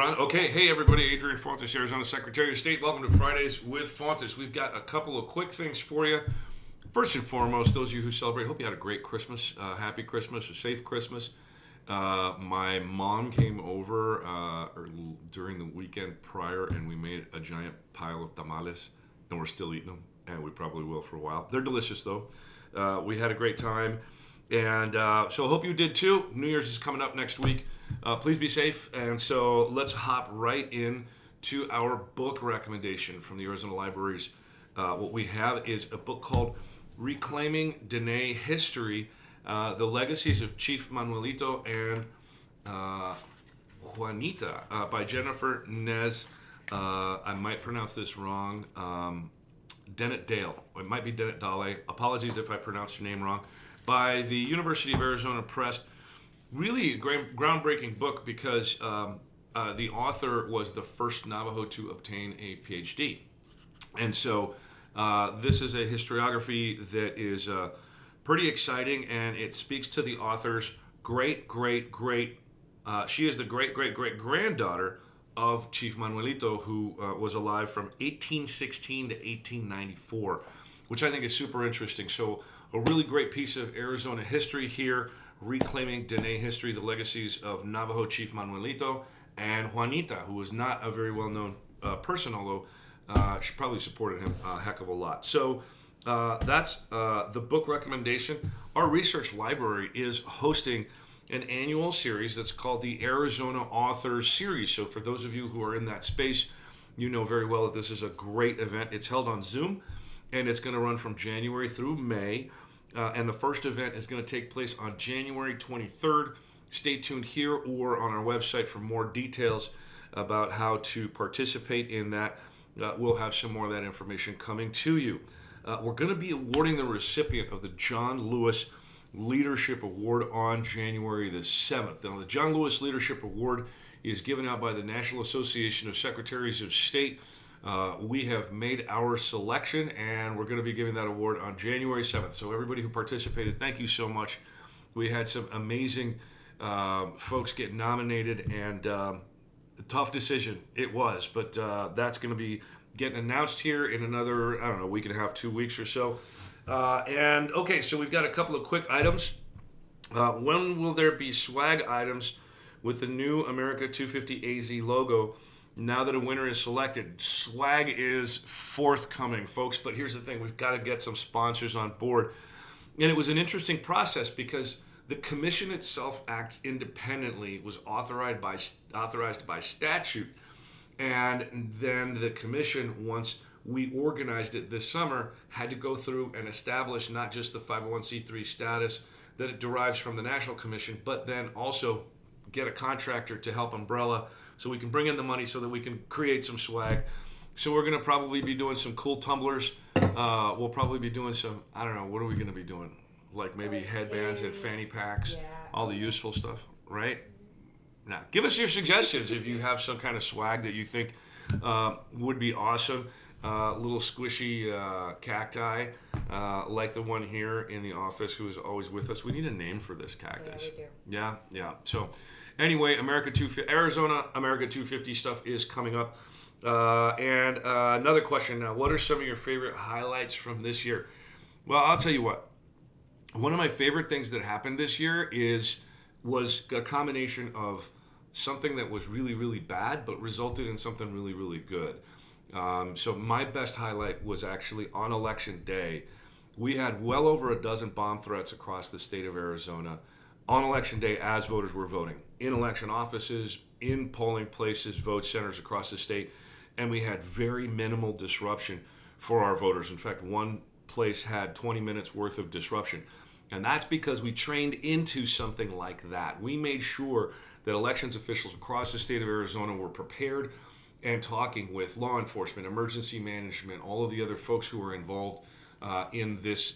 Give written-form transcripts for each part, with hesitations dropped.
on. Okay, hey everybody, Adrian Fontes, Arizona Secretary of State. Welcome to Fridays with Fontes. We've got a couple of quick things for you. First and foremost, those of you who celebrate, hope you had a great Christmas, happy Christmas, a safe Christmas. My mom came over during the weekend prior, and we made a giant pile of tamales, and we're still eating them, and we probably will for a while. They're delicious, though. We had a great time, and so I hope you did too. New Year's is coming up next week. Please be safe, and so let's hop right in to our book recommendation from the Arizona Libraries. What we have is a book called Reclaiming Dene History, The Legacies of Chief Manuelito and Juanita by Jennifer Nez. I might pronounce this wrong. Dennett Dale. It might be Dennett Dale. Apologies if I pronounced your name wrong. By the University of Arizona Press. Really a groundbreaking book because the author was the first Navajo to obtain a PhD. And so this is a historiography that is pretty exciting, and it speaks to the author's she is the great-great-great-granddaughter of Chief Manuelito, who was alive from 1816 to 1894, which I think is super interesting. So a really great piece of Arizona history here, Reclaiming Dene History, the Legacies of Navajo Chief Manuelito and Juanita, who was not a very well-known person, although she probably supported him a heck of a lot. So that's the book recommendation. Our research library is hosting an annual series that's called the Arizona Authors Series. So for those of you who are in that space, you know very well that this is a great event. It's held on Zoom, and it's going to run from January through May. And the first event is going to take place on January 23rd. Stay tuned here or on our website for more details about how to participate in that. We'll have some more of that information coming to you. We're going to be awarding the recipient of the John Lewis Leadership Award on January the 7th. Now, the John Lewis Leadership Award is given out by the National Association of Secretaries of State. We have made our selection, and we're going to be giving that award on January 7th. So everybody who participated, thank you so much. We had some amazing folks get nominated, and a tough decision it was, but that's going to be getting announced here in another, I don't know, week and a half, 2 weeks or so. And okay, so we've got a couple of quick items. When will there be swag items with the new America 250 AZ logo now that a winner is selected? Swag is forthcoming, folks, but here's the thing. We've got to get some sponsors on board. And it was an interesting process because the commission itself acts independently, was authorized by statute. And then the commission, once we organized it this summer, had to go through and establish not just the 501c3 status that it derives from the National Commission, but then also get a contractor to help umbrella so we can bring in the money so that we can create some swag. So we're going to probably be doing some cool tumblers. We'll probably be doing some, I don't know, what are we going to be doing? Like maybe headbands and fanny packs, all the useful stuff, right? Now, give us your suggestions if you have some kind of swag that you think would be awesome. Little squishy cacti, like the one here in the office who is always with us. We need a name for this cactus. Yeah, we do. Yeah. So, anyway, Arizona America 250 stuff is coming up. And another question now: what are some of your favorite highlights from this year? Well, I'll tell you what. One of my favorite things that happened this year was a combination of something that was really, really bad, but resulted in something really, really good. So my best highlight was actually on Election Day. We had well over a dozen bomb threats across the state of Arizona on Election Day as voters were voting in election offices, in polling places, vote centers across the state, and we had very minimal disruption for our voters. In fact, one place had 20 minutes worth of disruption. And that's because we trained into something like that. We made sure that elections officials across the state of Arizona were prepared and talking with law enforcement, emergency management, all of the other folks who are involved in this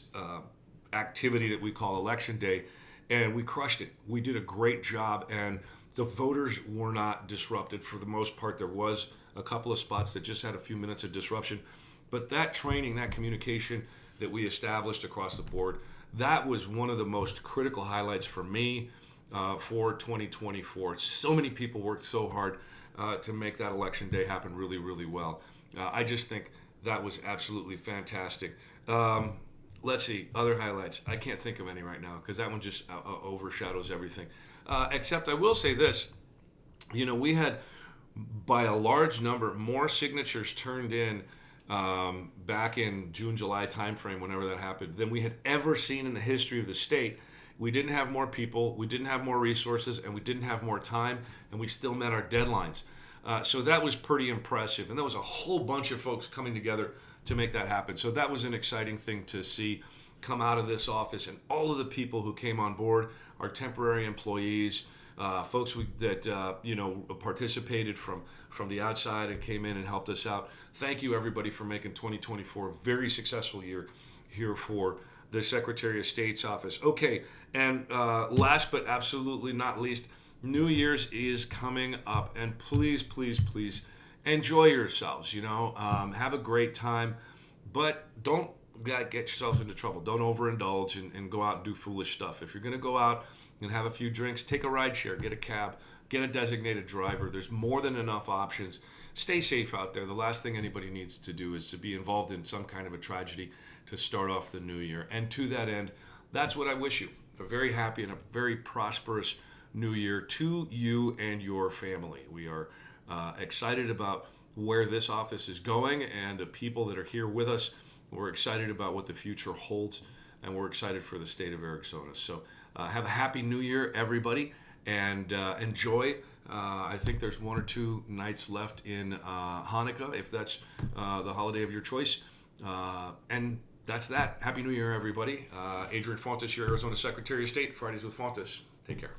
activity that we call Election Day. And we crushed it. We did a great job, and the voters were not disrupted. For the most part, there was a couple of spots that just had a few minutes of disruption. But that training, that communication that we established across the board, that was one of the most critical highlights for me for 2024. So many people worked so hard to make that election day happen really, really well. I just think that was absolutely fantastic. Let's see, other highlights. I can't think of any right now because that one just overshadows everything. Except I will say this. We had, by a large number, more signatures turned in back in June, July timeframe, whenever that happened, than we had ever seen in the history of the state. We didn't have more people, we didn't have more resources, and we didn't have more time, and we still met our deadlines. So that was pretty impressive. And there was a whole bunch of folks coming together to make that happen. So that was an exciting thing to see come out of this office, and all of the people who came on board, our temporary employees, folks that participated from the outside and came in and helped us out. Thank you, everybody, for making 2024 a very successful year here for the Secretary of State's office. Okay, and last but absolutely not least, New Year's is coming up, and please, please, please enjoy yourselves. Have a great time, but don't get yourselves into trouble. Don't overindulge and go out and do foolish stuff. If you're going to go out and have a few drinks, take a ride share, get a cab, get a designated driver. There's more than enough options. Stay safe out there. The last thing anybody needs to do is to be involved in some kind of a tragedy to start off the new year. And to that end, that's what I wish you. A very happy and a very prosperous new year to you and your family. We are excited about where this office is going and the people that are here with us. We're excited about what the future holds, and we're excited for the state of Arizona. So have a happy new year, everybody, and enjoy. I think there's 1 or 2 nights left in Hanukkah, if that's the holiday of your choice. And that's that. Happy New Year, everybody. Adrian Fontes, your Arizona Secretary of State. Fridays with Fontes. Take care.